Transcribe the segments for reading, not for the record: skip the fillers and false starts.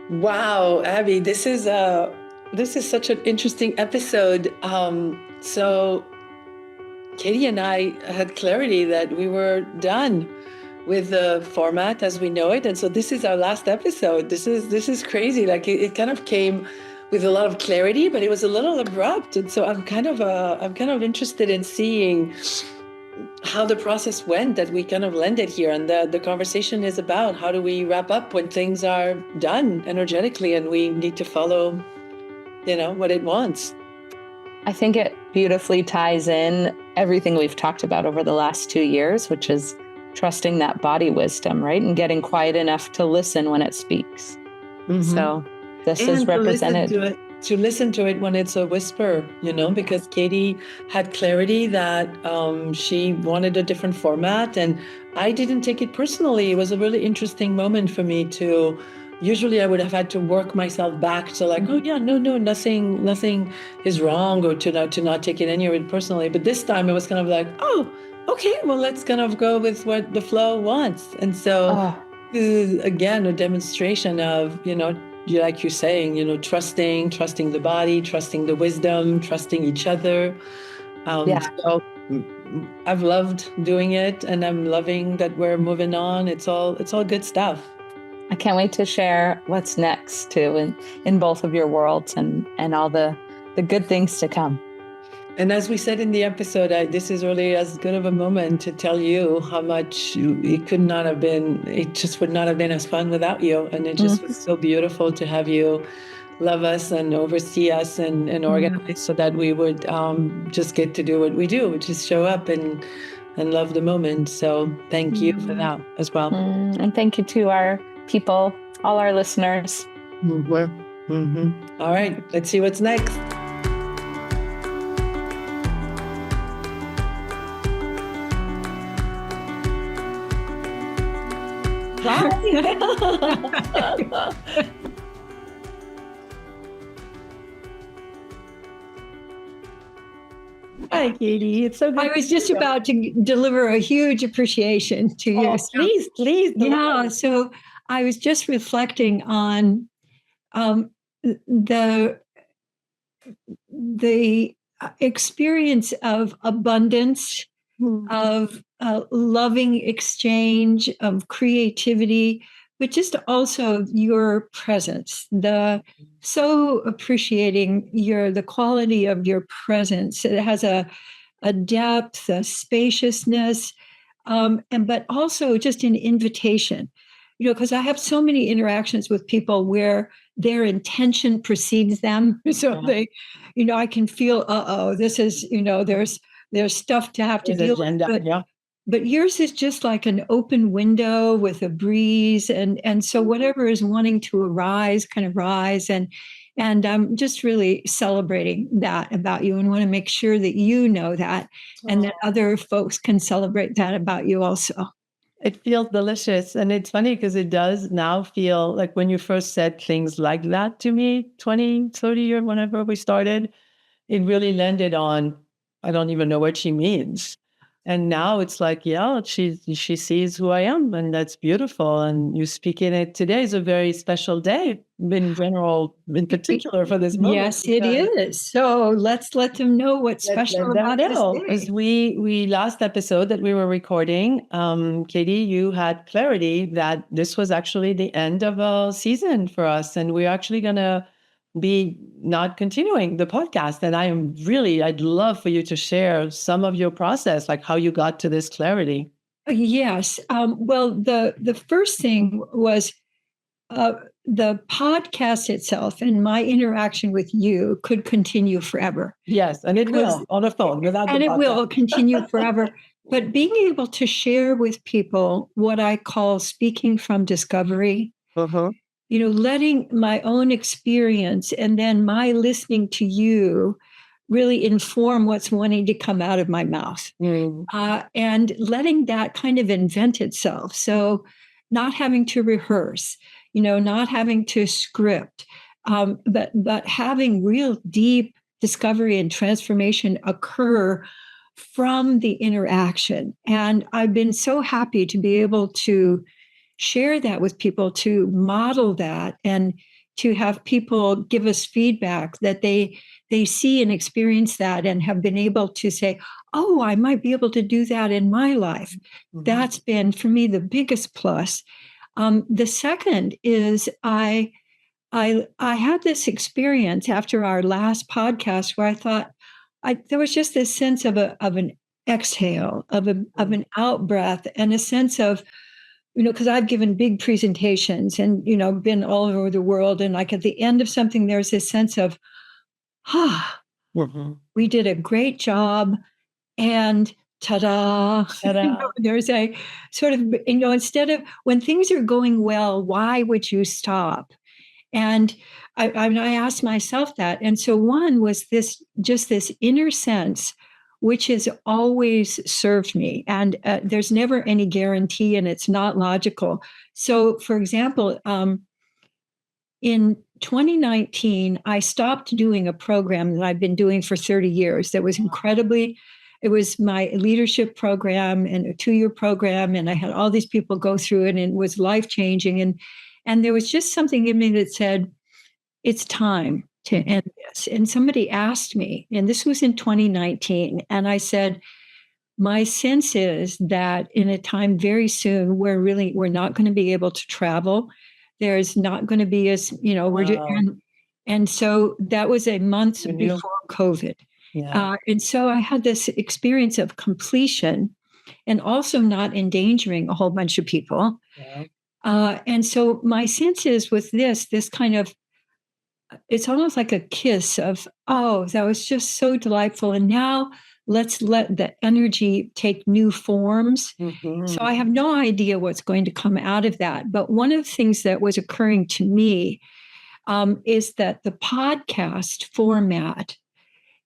Wow, Abby, this is such an interesting episode. So Katie and I had clarity that we were done with the format as we know it, and so this is our last episode. This is crazy. Like it kind of came with a lot of clarity, but it was a little abrupt, and so I'm kind of interested in seeing how the process went that we kind of landed here. And the conversation is about how do we wrap up when things are done energetically and we need to follow, what it wants. I think it beautifully ties in everything we've talked about over the last 2 years, which is trusting that body wisdom, right? And getting quiet enough to listen when it speaks. Mm-hmm. So this and is represented. To listen to it when it's a whisper, because Katie had clarity that she wanted a different format, and I didn't take it personally. It was a really interesting moment for me to. Usually I would have had to work myself back to like, oh yeah, no, nothing is wrong, or to not take it anywhere personally. But this time it was kind of like, oh, okay, well, let's kind of go with what the flow wants. And so this is again a demonstration of, like you're saying, trusting the body, trusting the wisdom, trusting each other. So I've loved doing it, and I'm loving that we're moving on. It's all good stuff. I can't wait to share what's next too in both of your worlds and all the good things to come. And as we said in the episode, this is really as good of a moment to tell you how much it could not have been. It just would not have been as fun without you. And it just was so beautiful to have you love us and oversee us and organize so that we would just get to do what we do, which is show up and love the moment. So thank you for that as well. And thank you to our people, all our listeners. All right, let's see what's next. Hi, Katie. It's so good. I was just about to deliver a huge appreciation to you. Please. Yeah. So I was just reflecting on the experience of abundance, of loving exchange, of creativity, but just also your presence. So appreciating the quality of your presence. It has a depth, a spaciousness, but also just an invitation. Because I have so many interactions with people where their intention precedes them. So they, I can feel, this is, there's stuff to have to deal with. But yours is just like an open window with a breeze. And so whatever is wanting to arise, kind of rise. And I'm just really celebrating that about you and want to make sure that you know that and that other folks can celebrate that about you also. It feels delicious. And it's funny because it does now feel like when you first said things like that to me, 20, 30 years, whenever we started, it really landed on, I don't even know what she means. And now it's like, yeah, she sees who I am, and that's beautiful. And you speak in it. Today is a very special day in general, in particular for this moment. Yes, it is. So let's let them know what's special about it. As we last episode that we were recording, Katie, you had clarity that this was actually the end of a season for us, and we're actually gonna be not continuing the podcast. And I'd love for you to share some of your process, like how you got to this clarity. Yes. Well, the first thing was the podcast itself and my interaction with you could continue forever. Yes, and it will on a phone without. And it will continue forever. But being able to share with people what I call speaking from discovery, letting my own experience and then my listening to you really inform what's wanting to come out of my mouth, and letting that kind of invent itself. So not having to rehearse, not having to script, but having real deep discovery and transformation occur from the interaction. And I've been so happy to be able to share that with people, to model that, and to have people give us feedback that they see and experience that and have been able to say, oh, I might be able to do that in my life. That's been, for me, the biggest plus. The second is I had this experience after our last podcast where I thought there was just this sense of an exhale, of an out breath, and a sense of, because I've given big presentations and, been all over the world. And like at the end of something, there's this sense of, we did a great job. And ta-da, there's a sort of, instead of when things are going well, why would you stop? And I asked myself that. And so one was this inner sense, which has always served me. And there's never any guarantee, and it's not logical. So, for example, in 2019, I stopped doing a program that I've been doing for 30 years that was it was my leadership program and a 2-year program. And I had all these people go through it, and it was life-changing. And there was just something in me that said, it's time to end this. And somebody asked me, and this was in 2019, and I said, my sense is that in a time very soon, we're not going to be able to travel. There's not going to be and so that was a month before COVID. Yeah. And so I had this experience of completion and also not endangering a whole bunch of people. Yeah. And so my sense is with this kind of, it's almost like a kiss of, oh, that was just so delightful. And now let's let the energy take new forms. So I have no idea what's going to come out of that. But one of the things that was occurring to me is that the podcast format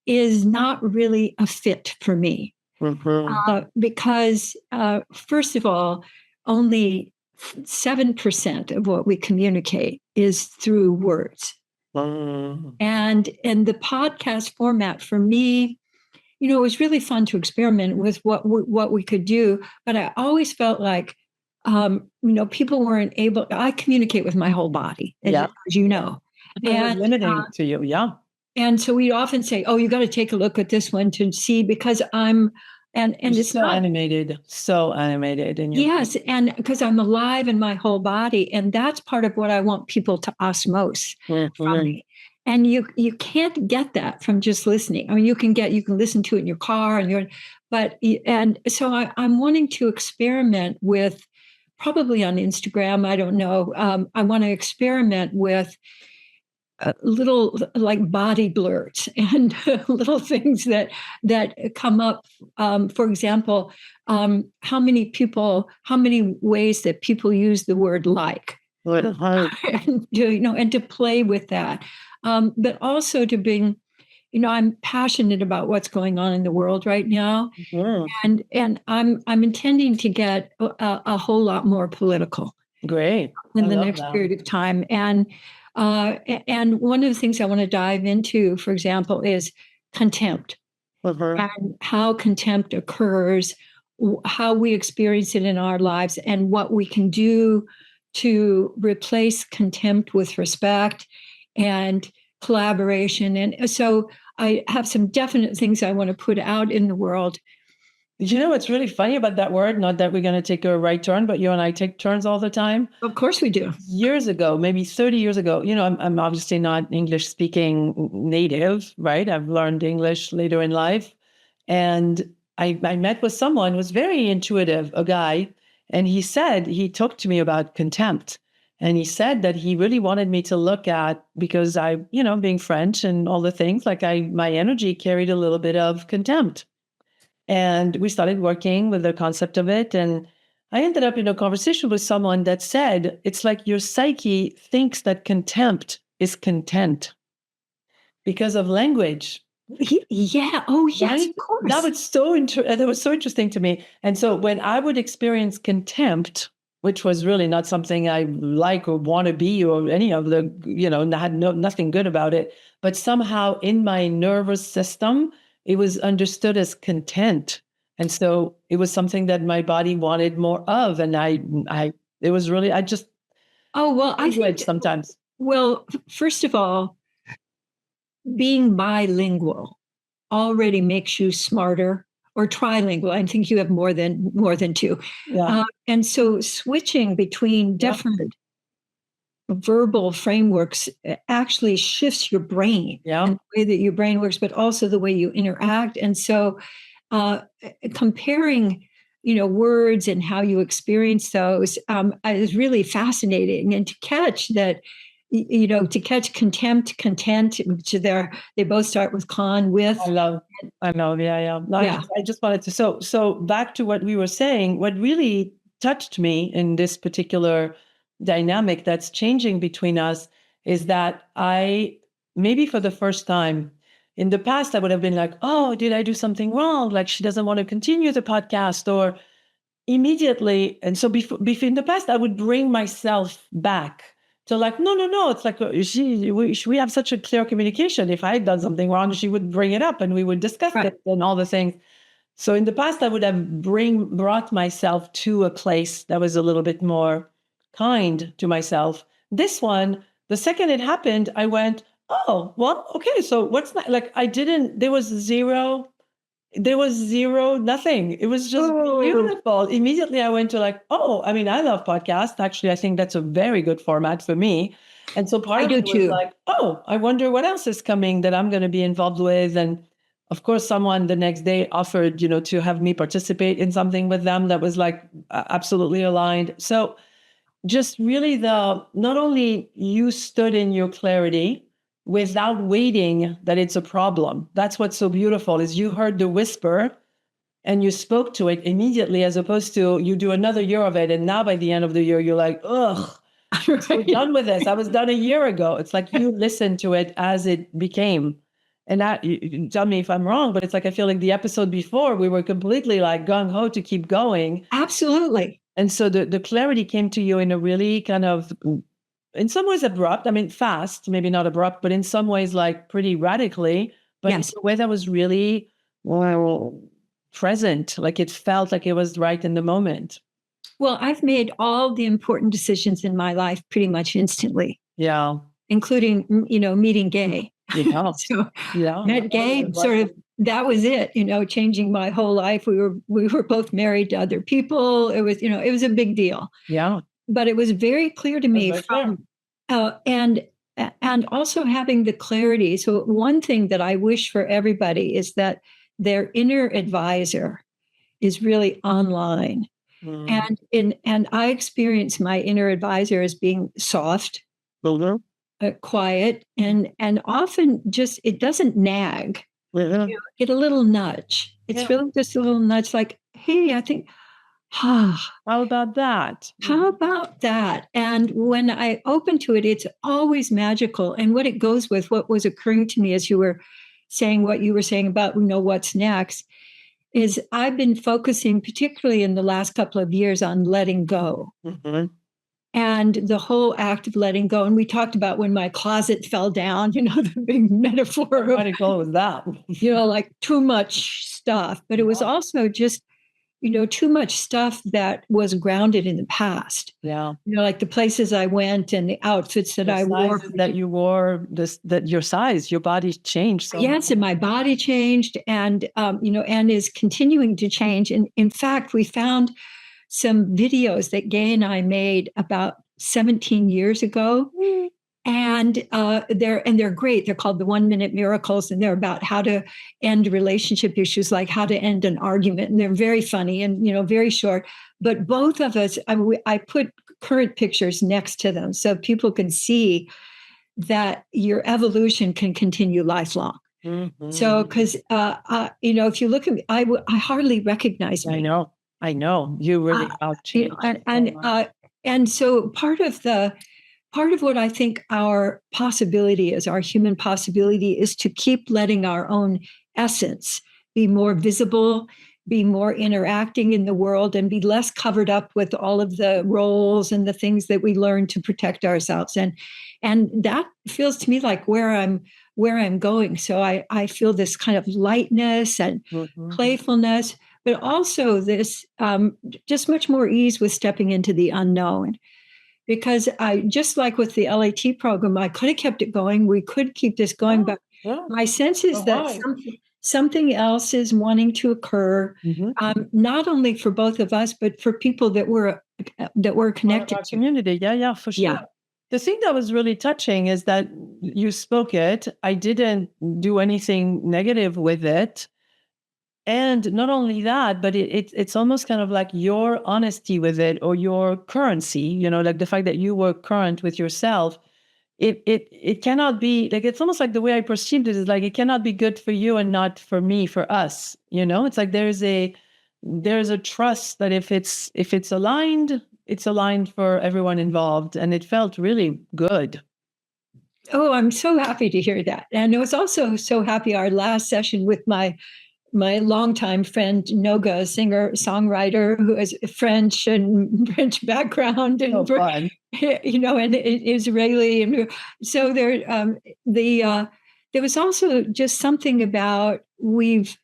is not really a fit for me. Because first of all, only 7% of what we communicate is through words. And the podcast format for me, it was really fun to experiment with what we could do. But I always felt like, people weren't able. I communicate with my whole body, as you know. And limiting to you, yeah. And so we often say, "Oh, you got to take a look at this one to see," because I'm, and it's so not animated, and yes, and because I'm alive in my whole body, and that's part of what I want people to osmose from me. And you can't get that from just listening. I mean, you can listen to it in your car, and so I'm wanting to experiment with, probably on Instagram. I don't know. I want to experiment with little like body blurs and little things that come up. For example, how many ways that people use the word like, and to play with that. But also to bring, I'm passionate about what's going on in the world right now, and I'm intending to get a whole lot more political. Great. In the next period of time, and one of the things I want to dive into, for example, is contempt, and how contempt occurs, how we experience it in our lives, and what we can do to replace contempt with respect and collaboration. And so I have some definite things I want to put out in the world. What's really funny about that word? Not that we're going to take a right turn, but you and I take turns all the time. Of course we do. Years ago, maybe 30 years ago, I'm obviously not English speaking native, right? I've learned English later in life. And I met with someone who was very intuitive, a guy, and he talked to me about contempt. And he said that he really wanted me to look at, because I, being French and all the things, like my energy carried a little bit of contempt. And we started working with the concept of it. And I ended up in a conversation with someone that said, it's like your psyche thinks that contempt is content because of language. Yeah. Oh, yes, right? Of course. That was so interesting to me. And so when I would experience contempt, which was really not something I like or want to be, or any of the, had nothing good about it, but somehow in my nervous system, it was understood as content. And so it was something that my body wanted more of. And I It was really, I just Oh, well, I language think, sometimes. well, first of all, being bilingual already makes you smarter, or trilingual. I think you have more than two. Yeah. And so switching between Yeah. different verbal frameworks actually shifts your brain Yeah. and the way that your brain works, but also the way you interact. And so comparing, words and how you experience those is really fascinating. And to catch that, to catch contempt, content, which they both start with con, with. I love, yeah, yeah. No, Yeah. I just wanted to, so back to what we were saying, what really touched me in this particular dynamic that's changing between us is that maybe for the first time in the past, I would have been like, oh, did I do something wrong? Like she doesn't want to continue the podcast or immediately. And so before in the past, I would bring myself back to like, no, no, no. It's like we have such a clear communication. If I had done something wrong, she would bring it up and we would discuss Right. it and all the things. So in the past, I would have brought myself to a place that was a little bit more kind to myself. This one, the second it happened, I went, oh, well, okay. So what's that? Like there was zero, nothing. It was just beautiful. Immediately I went to like, oh, I mean, I love podcasts. Actually, I think that's a very good format for me. And so part I of do it was too. like, oh, I wonder what else is coming that I'm going to be involved with. And of course, someone the next day offered, to have me participate in something with them that was like absolutely aligned. So just really not only you stood in your clarity without waiting that it's a problem. That's what's so beautiful is you heard the whisper and you spoke to it immediately, as opposed to you do another year of it. And now by the end of the year, you're like, ugh, we're done with this. I was done a year ago. It's like you listened to it as it became. And that, you tell me if I'm wrong, but it's like I feel like the episode before, we were completely like gung-ho to keep going. Absolutely. And so the clarity came to you in a really kind of, in some ways abrupt, I mean, fast, maybe not abrupt, but in some ways like pretty radically, but Yes. in a way that was really present. Like it felt like it was right in the moment. Well, I've made all the important decisions in my life pretty much instantly. Yeah. Including, meeting Gay. Yeah. So Yeah. met Gay, sort of, that was it, changing my whole life. We were both married to other people. It was, it was a big deal. Yeah. But it was very clear to me Right from, and also having the clarity. So one thing that I wish for everybody is that their inner advisor is really online. And I experience my inner advisor as being soft, quiet, and often just, it doesn't nag. Get a little nudge. It's really just a little nudge, like, hey, I think, how about that? How about that? And when I open to it, it's always magical. And what it goes with, what was occurring to me as you were saying what you were saying about, what's next, is I've been focusing, particularly in the last couple of years, on letting go. Mm-hmm. And the whole act of letting go. And we talked about when my closet fell down, the big metaphor of, radical was that? Like too much stuff. But it was also just, too much stuff that was grounded in the past. Yeah. Like the places I went and the outfits that I wore. That you wore, that your size, your body changed. So yes, and my body changed, and and is continuing to change. And in fact, we found some videos that Gay and I made about 17 years ago. And they're great. They're called the 1 Minute Miracles, and they're about how to end relationship issues, like how to end an argument. And they're very funny and very short. But both of us, I put current pictures next to them so people can see that your evolution can continue lifelong. Mm-hmm. So, because if you look at me, I hardly recognize me. I know you really changed. And so part of what I think our possibility is, our human possibility, is to keep letting our own essence be more visible, be more interacting in the world, and be less covered up with all of the roles and the things that we learn to protect ourselves. And that feels to me like where I'm going. So I feel this kind of lightness and playfulness, but also this just much more ease with stepping into the unknown. Because I, just like with the LAT program, I could have kept it going. We could keep this going, but my sense is that something else is wanting to occur, not only for both of us, but for people that we're connected to. Community, yeah, for sure. Yeah. The thing that was really touching is that you spoke it. I didn't do anything negative with it. And not only that, but it's almost kind of like your honesty with it, or your currency, like the fact that you were current with yourself. It cannot be like, it's almost like the way I perceived it is like, it cannot be good for you and not for me, for us. It's like there's a trust that if it's aligned, it's aligned for everyone involved. And it felt really good. Oh, I'm so happy to hear that. And I was also so happy our last session with my longtime friend Noga, singer songwriter, who has French background and fun. And Israeli, and so there was also just something about we've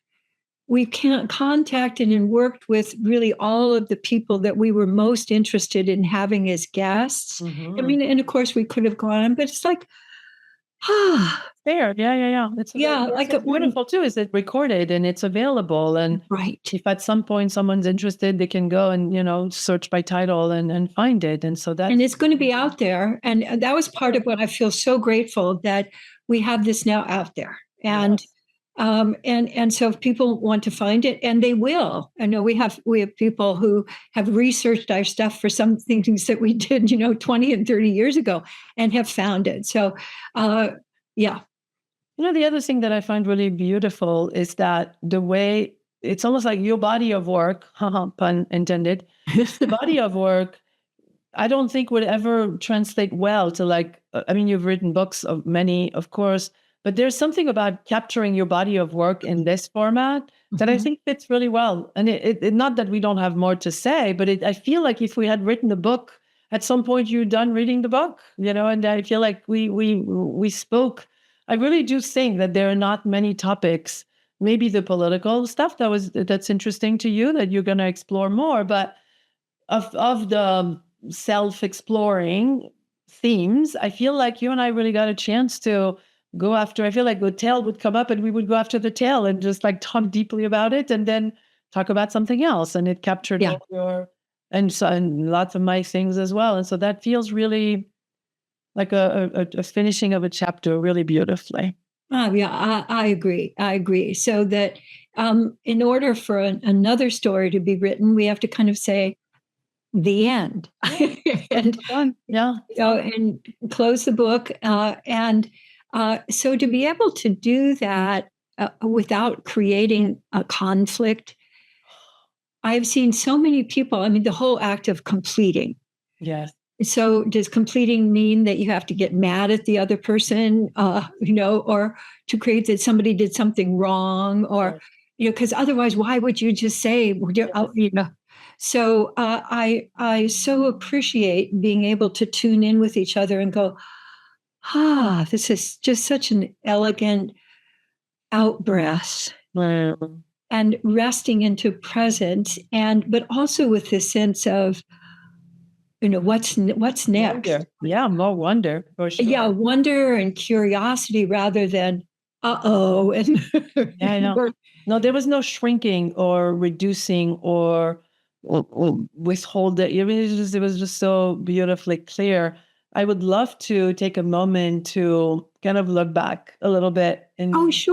contacted and worked with really all of the people that we were most interested in having as guests. I mean, and of course we could have gone on, but it's like, there. Yeah. It's beautiful too, is it recorded and it's available. And right. If at some point someone's interested, they can go and, search by title and find it. And so and it's going to be out there. And that was part of what I feel so grateful that we have this now out there. And and so if people want to find it, and they will. I know we have people who have researched our stuff for some things that we did, 20 and 30 years ago, and have found it. So, yeah. The other thing that I find really beautiful is that the way it's almost like your body of work, pun intended, the body of work, I don't think would ever translate well to you've written books of many, of course, but there's something about capturing your body of work in this format that I think fits really well. And it not that we don't have more to say, but I feel like if we had written the book, at some point you're done reading the book, and I feel like we spoke. I really do think that there are not many topics, maybe the political stuff that's interesting to you, that you're going to explore more, but of the self-exploring themes, I feel like you and I really got a chance to go after. I feel like the tail would come up and we would go after the tail and just talk deeply about it and then talk about something else. And it captured all your, and lots of my things as well. And so that feels really like a finishing of a chapter really beautifully. Yeah, I agree. So that in order for another story to be written, we have to kind of say the end. and and close the book. And so to be able to do that without creating a conflict, I've seen so many people, the whole act of completing. Yes. So does completing mean that you have to get mad at the other person, or to create that somebody did something wrong, or, because otherwise, why would you just say, So I so appreciate being able to tune in with each other and go, this is just such an elegant out-breath. And resting into presence, but also with this sense of, what's next? Wonder. Yeah, more wonder for sure. Yeah, wonder and curiosity rather than and I know. No, there was no shrinking or reducing or withholding. It was just so beautifully clear. I would love to take a moment to kind of look back a little bit in those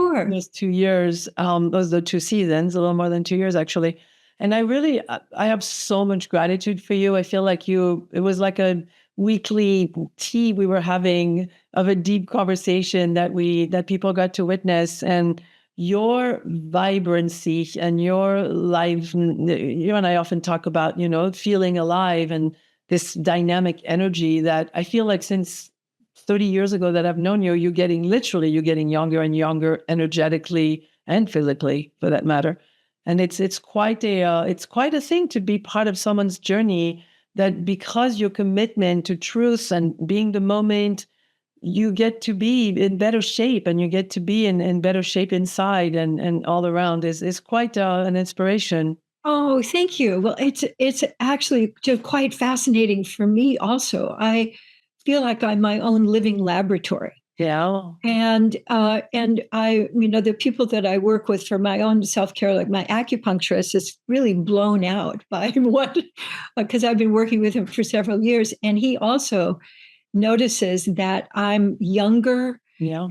2 years, those are the 2 seasons, a little more than 2 years actually. And I have so much gratitude for you. I feel like it was like a weekly tea we were having of a deep conversation that people got to witness, and your vibrancy and your life. You and I often talk about, feeling alive and this dynamic energy that I feel like since 30 years ago that I've known you, you're getting younger and younger energetically and physically, for that matter. And it's quite a thing to be part of someone's journey, that because your commitment to truth and being the moment, you get to be in better shape, and you get to be in better shape inside and all around is quite an inspiration. Oh, thank you. Well, it's actually just quite fascinating for me also. I feel like I'm my own living laboratory. Yeah. And I, the people that I work with for my own self-care, like my acupuncturist, is really blown out by what, because I've been working with him for several years, and he also notices that I'm younger. Yeah.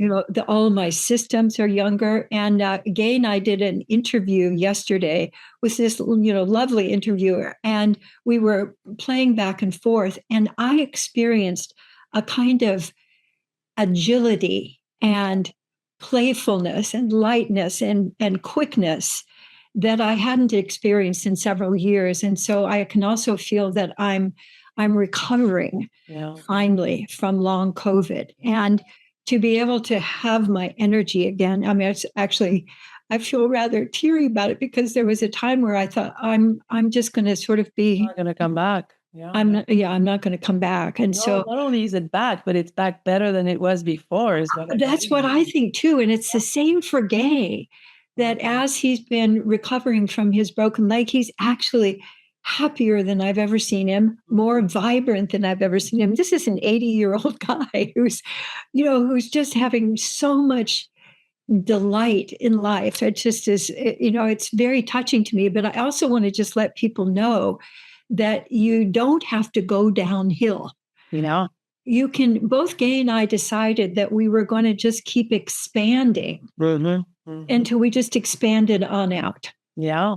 All of my systems are younger. And Gay and I did an interview yesterday with this, lovely interviewer, and we were playing back and forth, and I experienced a kind of agility and playfulness and lightness and quickness that I hadn't experienced in several years. And so I can also feel that I'm recovering finally from long COVID, and to be able to have my energy again. I mean, it's actually, I feel rather teary about it, because there was a time where I thought I'm just going to sort of be, Not going to come back. Yeah. I'm not going to come back. And so not only is it back, but it's back better than it was before. Is what that's what I think too. And it's the same for Gay, that as he's been recovering from his broken leg, he's actually happier than I've ever seen him, more vibrant than I've ever seen him. This is an 80-year-old guy who's just having so much delight in life. It just is, it's very touching to me. But I also want to just let people know that you don't have to go downhill. You can, both Gay and I decided that we were going to just keep expanding until we just expanded on out. Yeah.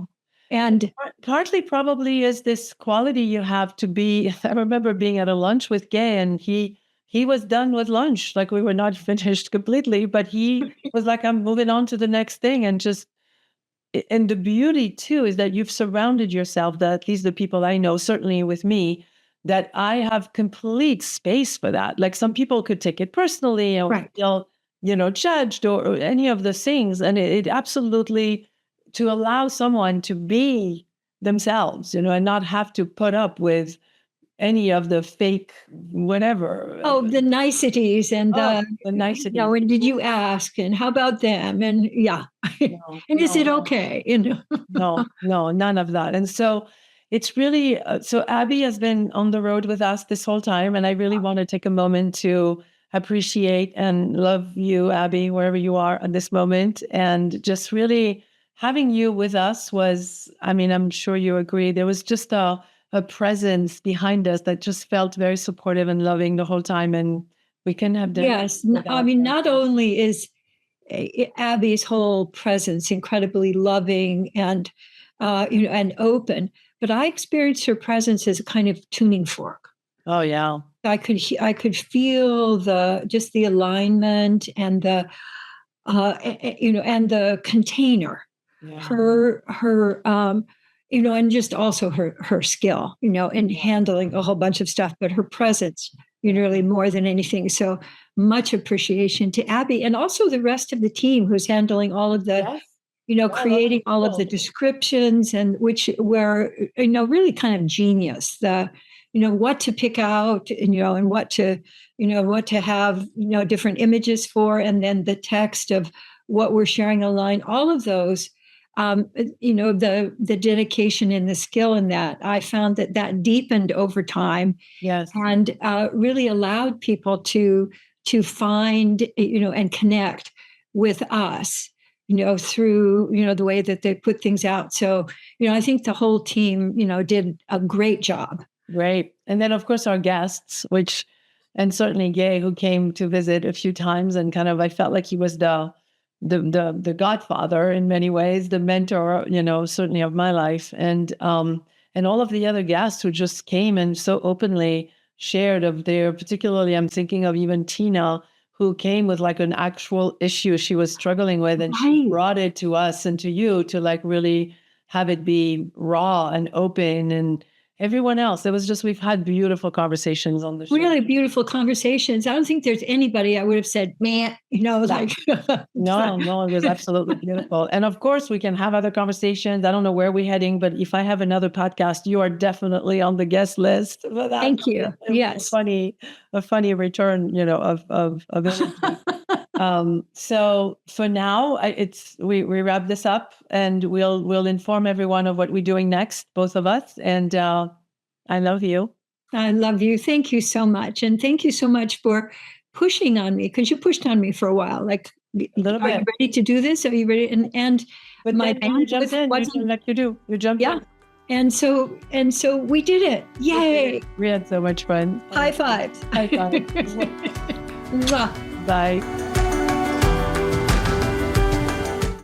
And partly probably is this quality you have to be. I remember being at a lunch with Gay, and he was done with lunch. Like, we were not finished completely, but he was like, I'm moving on to the next thing. And the beauty too is that you've surrounded yourself, that at least the people I know, certainly with me, that I have complete space for that. Like, some people could take it personally and feel, judged or any of those things. And it absolutely, to allow someone to be themselves, and not have to put up with any of the fake whatever. Oh, the niceties and the niceties. And did you ask? And how about them? And and is it okay? No, none of that. And so it's really, so Abby has been on the road with us this whole time. And I really want to take a moment to appreciate and love you, Abby, wherever you are at this moment. And just really having you with us was, I mean, I'm sure you agree, there was just a presence behind us that just felt very supportive and loving the whole time. And we couldn't have done Yes. I mean, not only is Abby's whole presence incredibly loving and and open, but I experienced her presence as a kind of tuning fork. Oh yeah, I could feel the alignment and the and the container, her and just also her skill, in handling a whole bunch of stuff, but her presence, really more than anything. So much appreciation to Abby, and also the rest of the team who's handling all of the, creating all of the descriptions, and which were, really kind of genius. The, what to pick out, and what to have, different images for, and then the text of what we're sharing online, all of those. The dedication and the skill in that, I found that deepened over time. Yes. And really allowed people to find, and connect with us, through, the way that they put things out. So, I think the whole team, did a great job. Great. And then, of course, our guests, and certainly Gay, who came to visit a few times, and kind of, I felt like he was the godfather in many ways, the mentor, certainly of my life. And all of the other guests who just came and so openly shared of their, particularly I'm thinking of even Tina, who came with like an actual issue she was struggling with, and she brought it to us and to you to like really have it be raw and open everyone else. It was just, we've had beautiful conversations on the show. Really beautiful conversations. I don't think there's anybody I would have said, man, like. No, it was absolutely beautiful. And of course, we can have other conversations. I don't know where we're heading, but if I have another podcast, you are definitely on the guest list for that. Thank you. Yes. A funny return, of energy. So for now, we wrap this up, and we'll inform everyone of what we're doing next, both of us. And I love you. I love you. Thank you so much, and thank you so much for pushing on me, because you pushed on me for a while. Like, a little bit. Are you ready to do this? Are you ready? But my bandwidth you like you do. You jumped in. And so we did it. Yay! We had so much fun. High fives. High fives. Mwah. Bye.